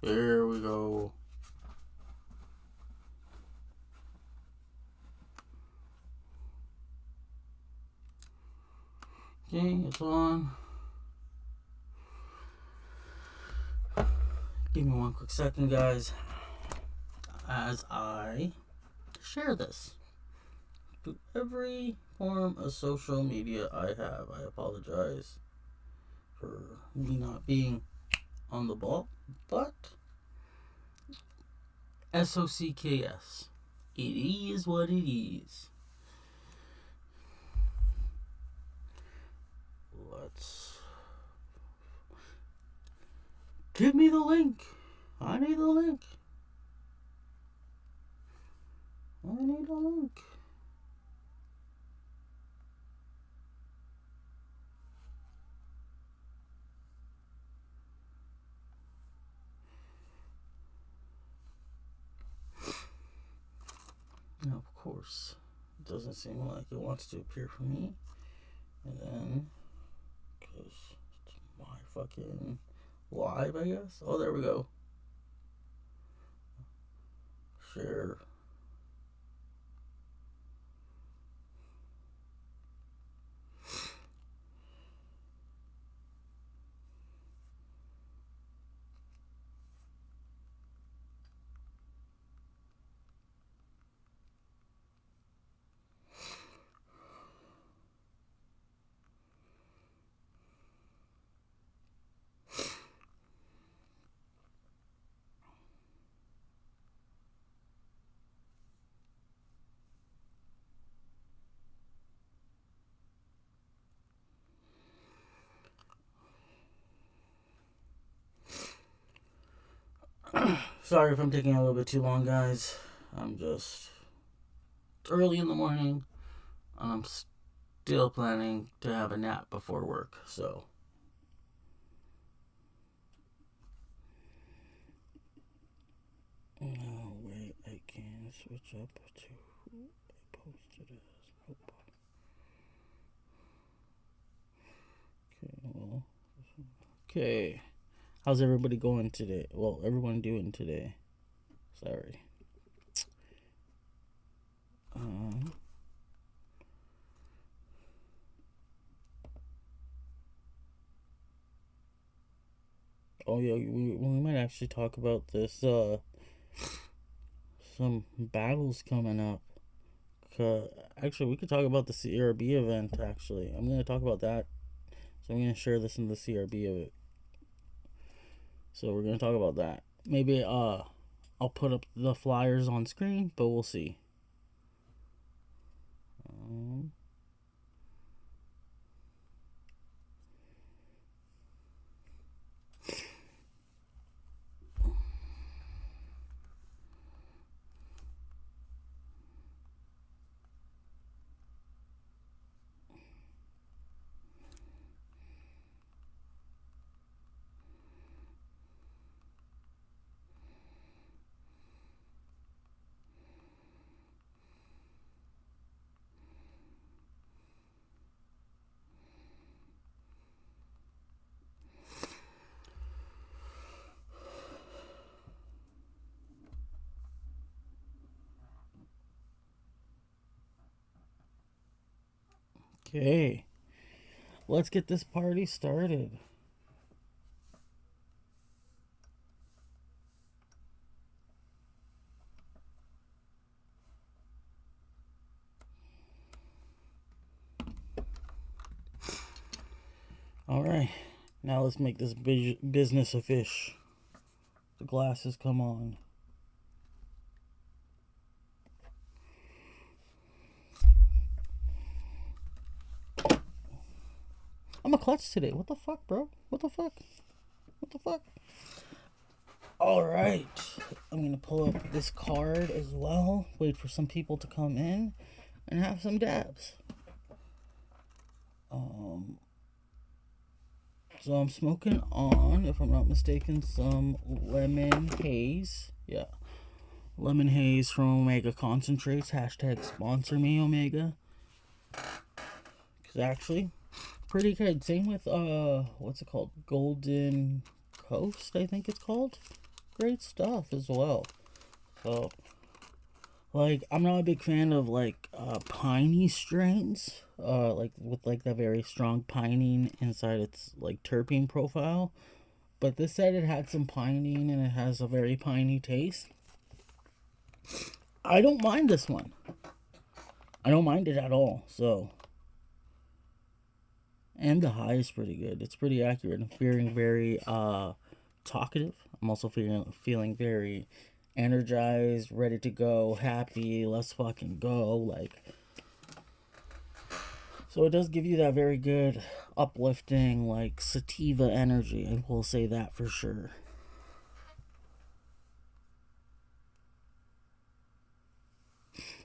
There we go. Okay, it's on. Give me one quick second, guys, as I share this to every form of social media I have. I apologize for me not being on the ball, but SOCKS. It is what it is. Let's. Give me the link. I need the link. I need a link. Now, of course, it doesn't seem like it wants to appear for me. And then, because it's my fucking live, I guess. Oh, there we go. Share. Sorry if I'm taking a little bit too long, guys. I'm just early in the morning, and I'm still planning to have a nap before work, so. No, wait, I can switch up to who I posted as. Nope. Okay, well. Okay. How's everybody going today? Well, everyone doing today? Sorry. Oh yeah, we might actually talk about this. Some battles coming up. Actually, we could talk about the CRB event. Actually, I'm gonna talk about that. So I'm gonna share this in the CRB of it. So we're gonna talk about that. Maybe I'll put up the flyers on screen, but we'll see. Okay, let's get this party started. All right, now let's make this business a fish. The glasses come on. I'm a clutch today. What the fuck, bro? What the fuck? What the fuck? All right, I'm gonna pull up this card as well. Wait for some people to come in and have some dabs. So I'm smoking on, if I'm not mistaken, some lemon haze. Yeah, lemon haze from Omega Concentrates. Hashtag sponsor me, Omega. Cause actually, pretty good. Same with what's it called? Golden Coast, I think it's called. great stuff as well. So, like, I'm not a big fan of like piney strains, like with like that very strong pining inside its like terpene profile. But this said it had some pining and it has a very piney taste. I don't mind this one. I don't mind it at all. So, and the high is pretty good. It's pretty accurate. I'm feeling very talkative. I'm also feeling very energized, ready to go, happy. Let's fucking go. Like, so it does give you that very good, uplifting, like sativa energy. I will say that for sure.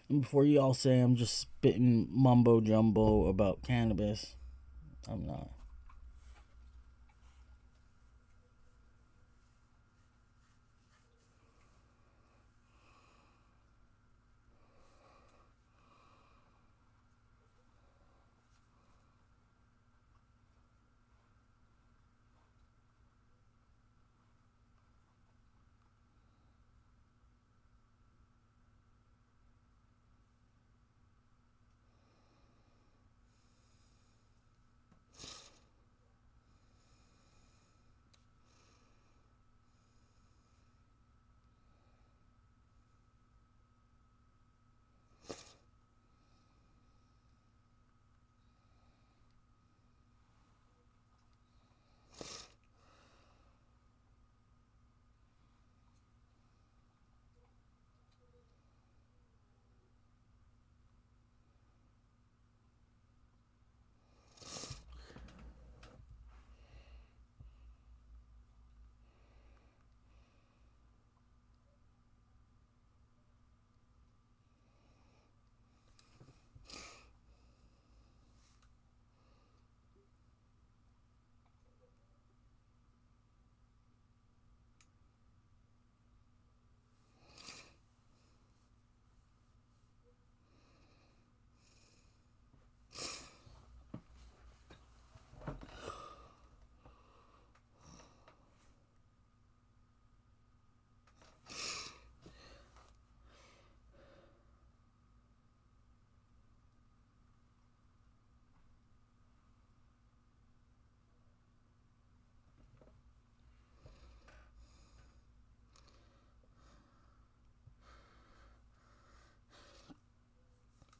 And before you all say I'm just spitting mumbo jumbo about cannabis, I'm not.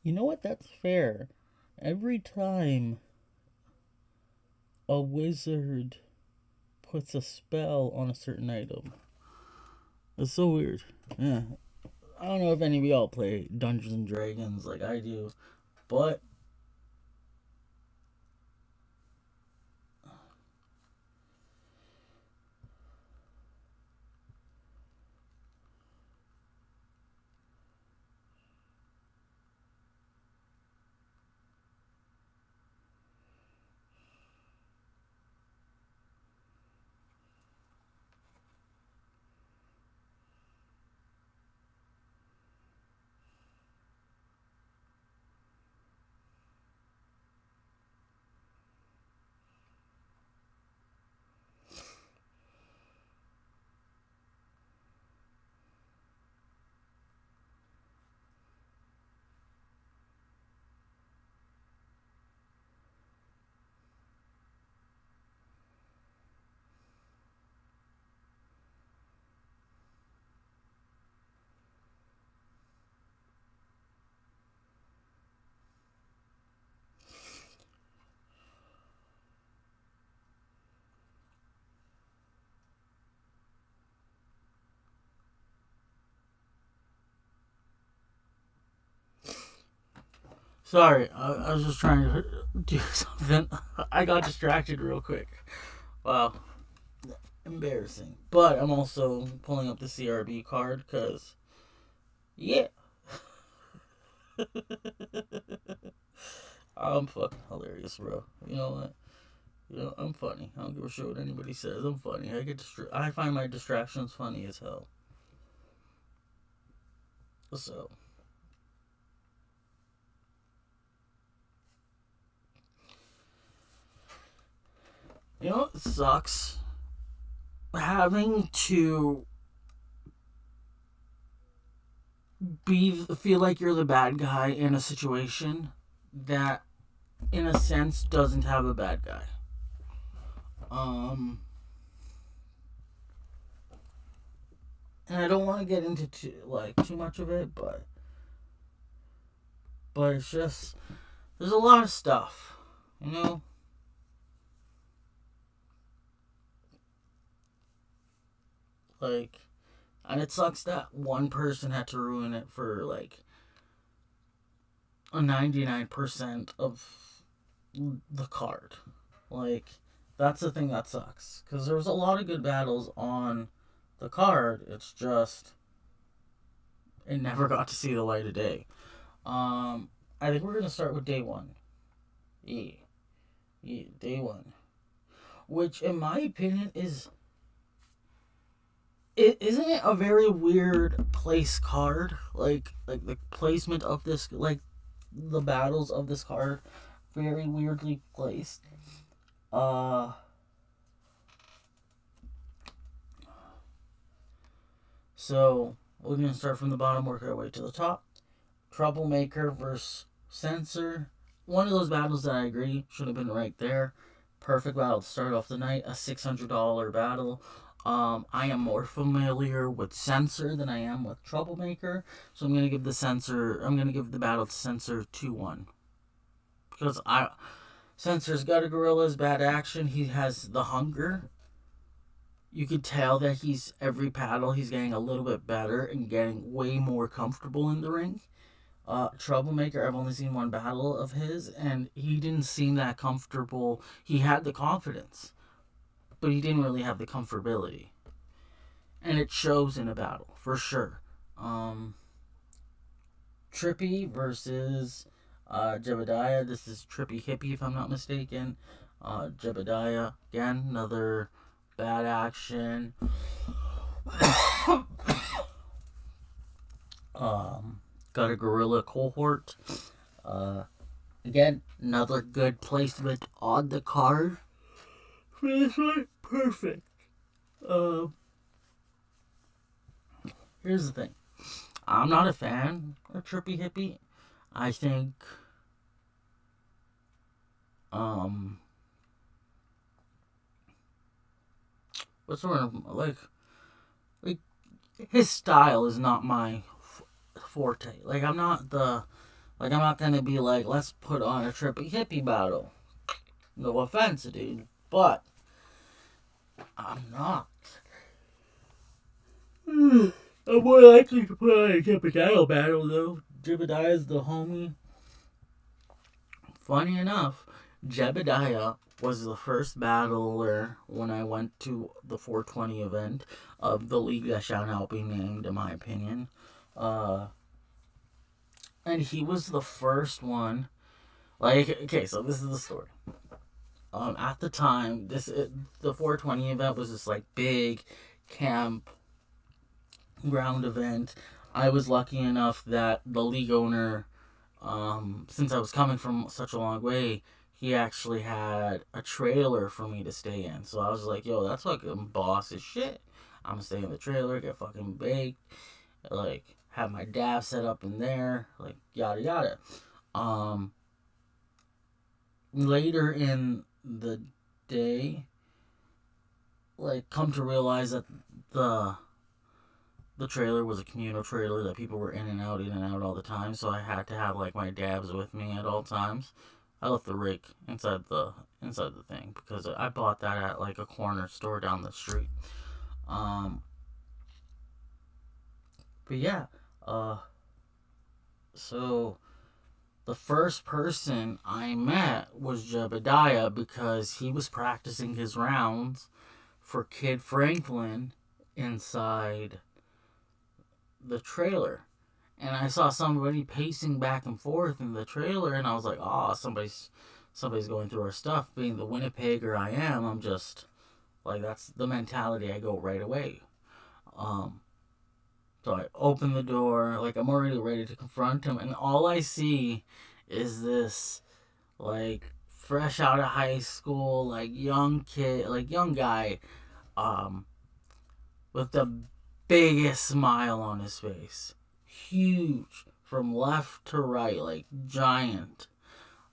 You know what? That's fair. Every time a wizard puts a spell on a certain item, it's so weird. Yeah. I don't know if any of y'all play Dungeons and Dragons like I do, but sorry, I was just trying to do something. I got distracted real quick. Wow, embarrassing. But I'm also pulling up the CRB card because, yeah, I'm fucking hilarious, bro. You know what? You know, I'm funny. I don't give a shit what anybody says. I'm funny. I find my distractions funny as hell. So, you know, it sucks having to feel like you're the bad guy in a situation that, in a sense, doesn't have a bad guy. Um, and I don't want to get into too much of it, but it's just there's a lot of stuff, you know. Like, and it sucks that one person had to ruin it for like a 99% of the card. Like, that's the thing that sucks. Because there was a lot of good battles on the card. It's just, it never got to see the light of day. I think we're going to start with day one. Yeah. Yeah, day one. Which, in my opinion, isn't it a very weird place card? Like the placement of this, like the battles of this card, very weirdly placed. Uh, so we're gonna start from the bottom, work our way to the top. Troublemaker versus Censor. One of those battles that I agree should have been right there. Perfect battle to start off the night. A $600 battle. I am more familiar with Censor than I am with Troublemaker, so I'm gonna give the battle to Censor 2-1 because Censor's got a gorilla's bad action. He has the hunger. You could tell that every paddle he's getting a little bit better and getting way more comfortable in the ring. Troublemaker, I've only seen one battle of his, and he didn't seem that comfortable. He had the confidence, but he didn't really have the comfortability. And it shows in a battle, for sure. Trippy versus Jebediah. This is Trippy Hippie, if I'm not mistaken. Jebediah, again, another bad action. Got a gorilla cohort. Again, another good placement on the card. For this one, perfect. Here's the thing. I'm not a fan of Trippy Hippie. I think what's the word? Like his style is not my forte. I'm not gonna be like, let's put on a Trippy Hippie battle. No offense, dude, but I'm not. I'm more likely to put on a Jebediah battle, though. Jebediah's the homie. Funny enough, Jebediah was the first battler when I went to the 420 event of the league that shall not be named, in my opinion. And he was the first one. Okay, so this is the story. At the time, the 420 event was this big camp ground event. I was lucky enough that the league owner, since I was coming from such a long way, he actually had a trailer for me to stay in. So I was like, yo, that's fucking boss as shit. I'm gonna stay in the trailer, get fucking baked, have my dab set up in there, yada yada. Later in the day, come to realize that the trailer was a communal trailer that people were in and out all the time, so I had to have my dabs with me at all times. I left the rig inside the thing because I bought that at a corner store down the street. But yeah, so the first person I met was Jebediah because he was practicing his rounds for Kid Franklin inside the trailer. And I saw somebody pacing back and forth in the trailer, and I was like, oh, somebody's going through our stuff. Being the Winnipegger I am, I'm just that's the mentality I go right away. So I open the door, I'm already ready to confront him, and all I see is this fresh out of high school, young kid, young guy, with the biggest smile on his face. huge from left to right, like giant.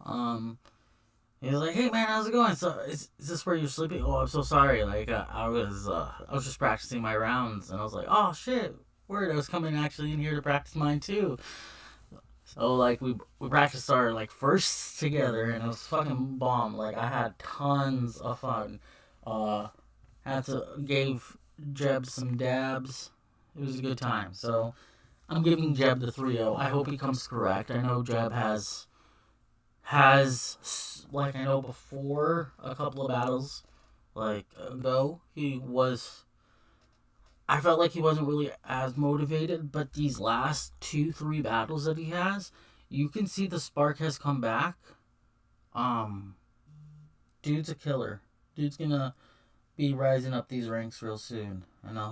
Um, he was like, "Hey man, how's it going? So is this where you're sleeping? Oh, I'm so sorry. Like I was just practicing my rounds, and I was like, oh shit, word, I was coming actually in here to practice mine too. So like we practiced our like firsts together, and it was fucking bomb. Like I had tons of fun. Uh, had to gave Jeb some dabs. It was a good time. So I'm giving Jeb the 3-0. I hope he comes correct. I know Jeb has like I know before a couple of battles like ago he was. I felt like he wasn't really as motivated, but these last 2-3 battles that he has, you can see the spark has come back. Um, dude's a killer. Dude's gonna be rising up these ranks real soon, and I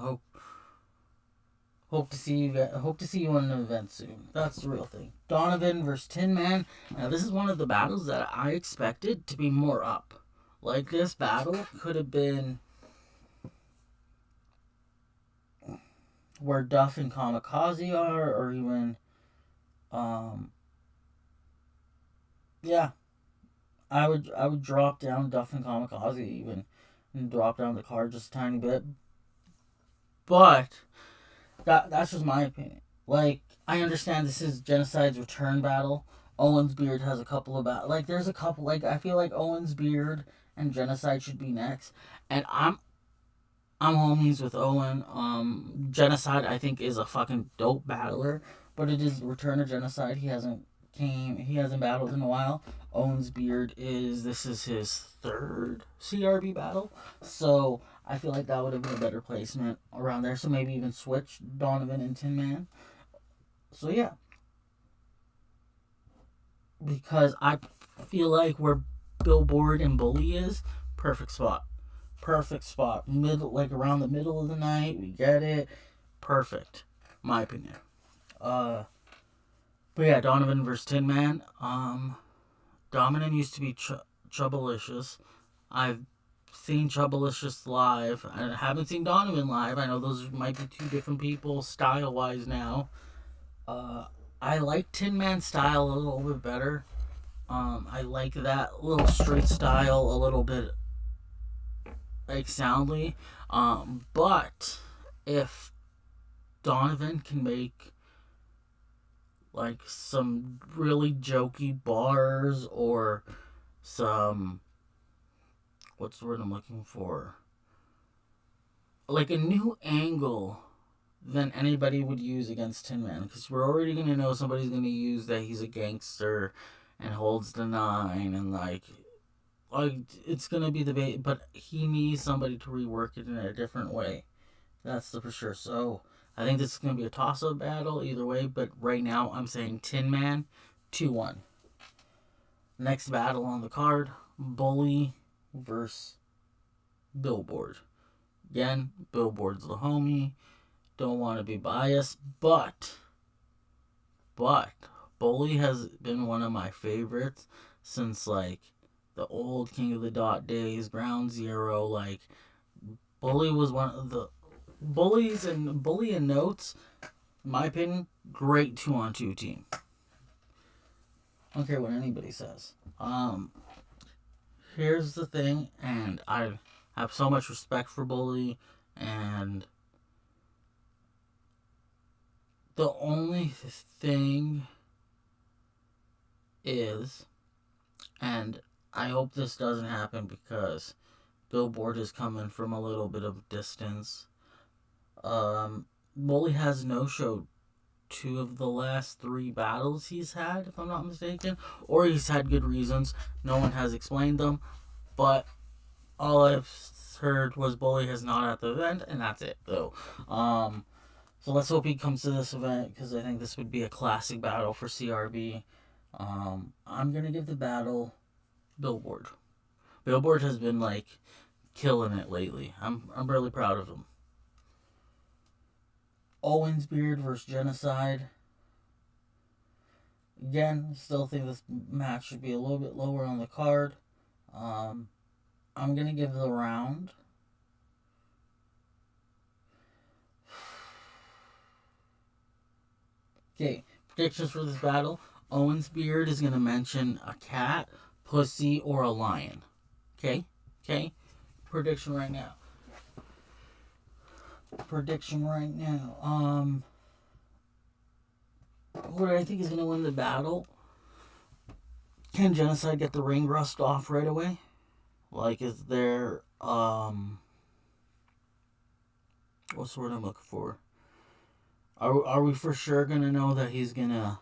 hope to see you in an event soon. That's the real thing. Donovan versus Tin Man. Now this is one of the battles that I expected to be more up. Like this battle could have been where Duff and Kamikaze are, or even um yeah, I would drop down Duff and Kamikaze even and drop down the card just a tiny bit. But that's just my opinion. Like I understand this is Genocide's return battle. Owens Beard has a couple of like there's a couple like I feel like Owens Beard and Genocide should be next. And I'm homies with Owen. Genocide I think is a fucking dope battler, but it is Return of Genocide. He hasn't battled in a while. Owen's Beard this is his third CRB battle, so I feel like that would have been a better placement around there. So maybe even switch Donovan and Tin Man. So yeah, because I feel like where Billboard and Bully is, perfect spot. Perfect spot. Middle, like around the middle of the night. We get it. Perfect. My opinion. Uh, but yeah, Donovan versus Tin Man. Dominant used to be Troublelicious. I've seen Troublelicious live. I haven't seen Donovan live. I know those might be two different people style wise now. Uh, I like Tin Man style a little bit better. I like that little straight style a little bit like soundly. But if Donovan can make like some really jokey bars or some what's the word I'm looking for? Like a new angle than anybody would use against Tin Man, because we're already gonna know somebody's gonna use that he's a gangster and holds the nine and like it's gonna be the bait, but he needs somebody to rework it in a different way. That's the for sure. So I think this is gonna be a toss-up battle either way, but right now I'm saying Tin Man 2-1. Next battle on the card: Bully versus Billboard. Again, Billboard's the homie. Don't want to be biased, but Bully has been one of my favorites since like the old King of the Dot days, Ground Zero. Like Bully was one of the Bully and Notes. In my opinion, great 2-on-2 team. I don't care what anybody says. Here's the thing, and I have so much respect for Bully, and the only thing is, and I hope this doesn't happen because Billboard is coming from a little bit of distance. Bully has no-showed 2 of the last 3 battles he's had, if I'm not mistaken, or he's had good reasons. No one has explained them, but all I've heard was Bully is not at the event, and that's it, though. So let's hope he comes to this event, because I think this would be a classic battle for CRB. I'm gonna give the battle Billboard. Billboard has been like killing it lately. I'm really proud of him. Owens Beard versus Genocide. Again, still think this match should be a little bit lower on the card. I'm gonna give the round. Okay, predictions for this battle. Owen's beard is going to mention a cat, pussy, or a lion. Okay? Okay? Prediction right now. Who do I think is going to win the battle? Can Genocide get the ring rust off right away? Like, is there, what's the word I'm looking for? Are we for sure going to know that he's going to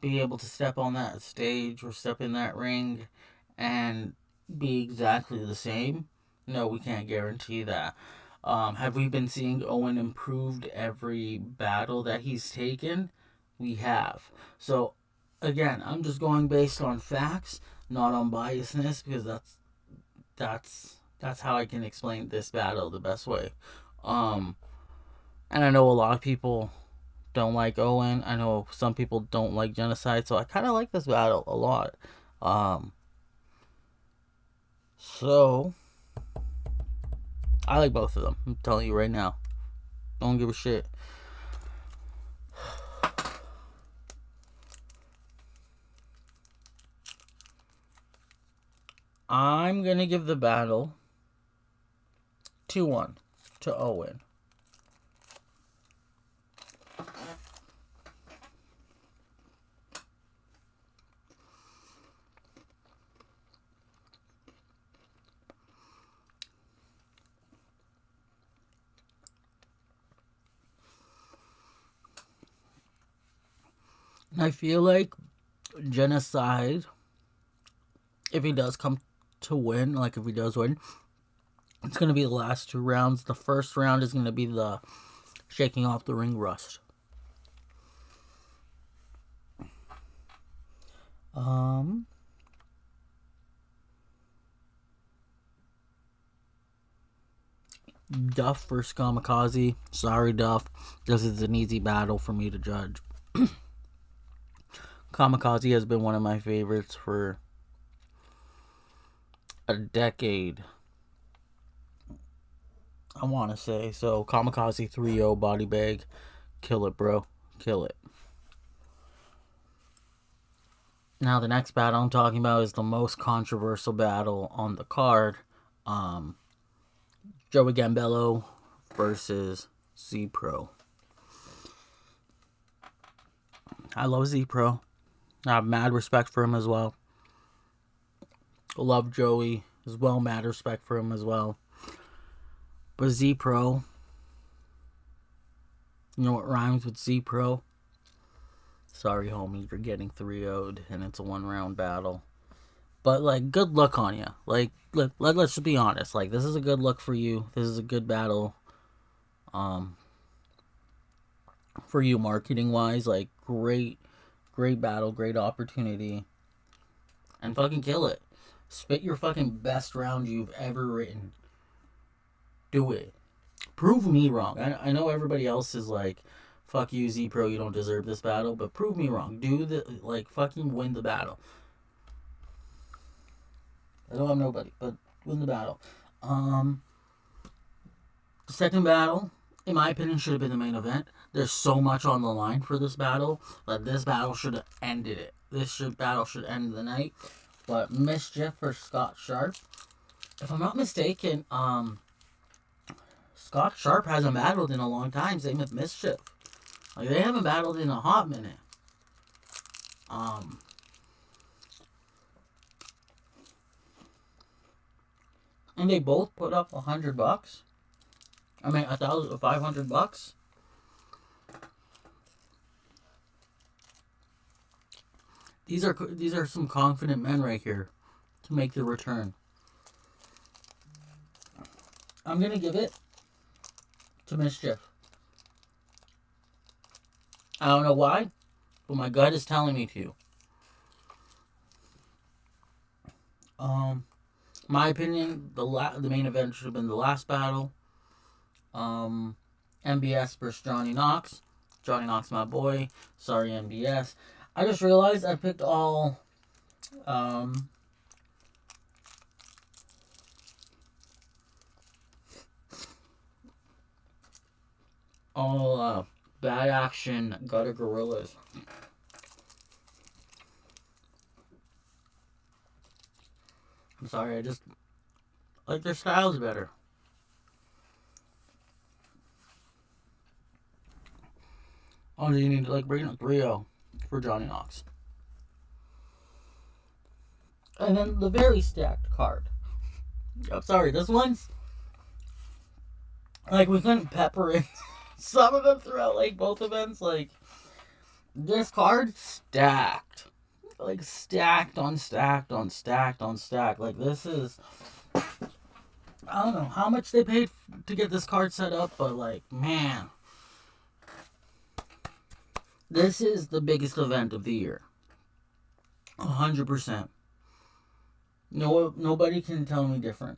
be able to step on that stage or step in that ring and be exactly the same? No, we can't guarantee that. Have we been seeing Owen improved every battle that he's taken? We have. So, again, I'm just going based on facts, not on biasness, because that's how I can explain this battle the best way. And I know a lot of people don't like Owen. I know some people don't like Genocide, so I kind of like this battle a lot. So I like both of them. I'm telling you right now. Don't give a shit. I'm gonna give the battle 2-1 to Owen. And I feel like Genocide, if he does come to win, like if he does win, it's going to be the last 2 rounds. The first round is going to be the shaking off the ring rust. Duff versus Kamikaze. Sorry, Duff. This is an easy battle for me to judge. Kamikaze has been one of my favorites for a decade, I want to say. So, Kamikaze 3-0 body bag. Kill it, bro. Kill it. Now, the next battle I'm talking about is the most controversial battle on the card. Joey Gambello versus Z-Pro. I love Z-Pro. I have mad respect for him as well. Love Joey as well. Mad respect for him as well. But Z-Pro, you know what rhymes with Z-Pro? Sorry, homie, you're getting 3-0'd and it's a 1-round battle. But, like, good luck on you. Like, let's just be honest. Like, this is a good look for you. This is a good battle. For you, marketing-wise. Like, great battle. Great opportunity. And fucking kill it. Spit your fucking best round you've ever written. Do it. Prove me wrong. I know everybody else is like, fuck you, Z-Pro, you don't deserve this battle. But prove me wrong. Fucking win the battle. I don't have nobody, but win the battle. The second battle, in my opinion, should have been the main event. There's so much on the line for this battle that this battle should have ended it. Battle should end the night. But Mischief for Scott Sharp. If I'm not mistaken, Scott Sharp hasn't battled in a long time. Same with Mischief. Like, they haven't battled in a hot minute. And they both put up $100. I mean, $500. These are some confident men right here to make the return. I'm gonna give it to Mischief. I don't know why, but my gut is telling me to. My opinion, the main event should have been the last battle. MBS versus Johnny Knox. Johnny Knox, my boy. Sorry, MBS. I just realized I picked all Bad Action Gutter Gorillas. I'm sorry, I just like their styles better. Oh, you need to like bring up 3-0 for Johnny Knox. And then the very stacked card. I'm sorry, this one's like we couldn't pepper in some of them throughout like both events. Like this card stacked. Like stacked on stacked on stacked on stacked. Like this is I don't know how much they paid to get this card set up, but like man, this is the biggest event of the year. 100%. No, nobody can tell me different.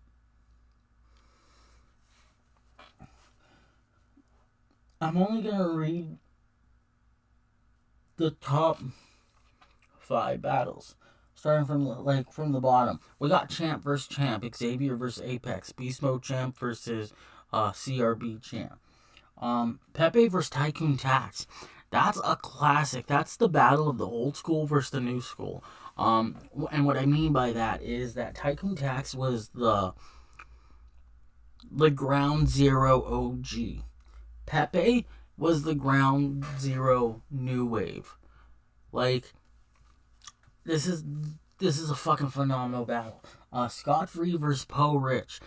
I'm only gonna read the top 5 battles, starting from the bottom. We got Champ versus Champ, Xavier versus Apex, Beast Mode Champ versus CRB Champ, Pepe versus Tycoon Tax. That's a classic. That's the battle of the old school versus the new school. And what I mean by that is that Tycoon Tax was the ground zero OG. Pepe was the ground zero new wave. Like this is a fucking phenomenal battle. Scott Free versus Poe Rich.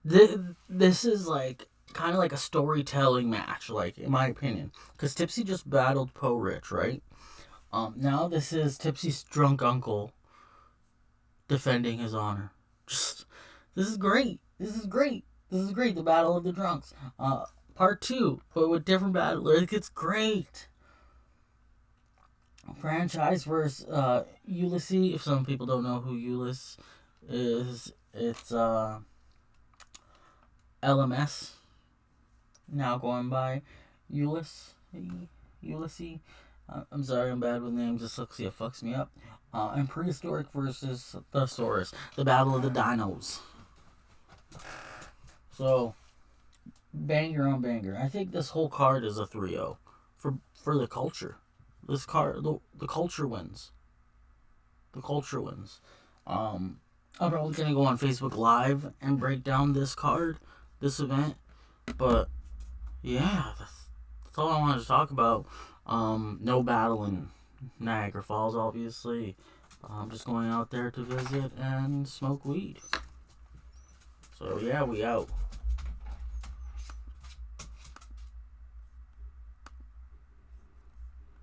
This is like kind of like a storytelling match, like in my opinion, because Tipsy just battled Poe Rich, right? Now this is Tipsy's drunk uncle defending his honor. Just this is great. This is great. The battle of the drunks. Part 2, but with different battlers. It's great. Franchise versus Ulysses. If some people don't know who Ulysses is, it's LMS. Now going by Ulysses. I'm sorry, I'm bad with names. Dyslexia fucks me up. And Prehistoric versus Thesaurus. The Battle of the Dinos. So, banger on banger. I think this whole card is a 3-0 for the culture. This card, the culture wins. The culture wins. I'm probably gonna go on Facebook Live and break down this card, this event. But yeah, that's all I wanted to talk about. No battle in Niagara Falls, obviously. I'm just going out there to visit and smoke weed. So yeah, we out.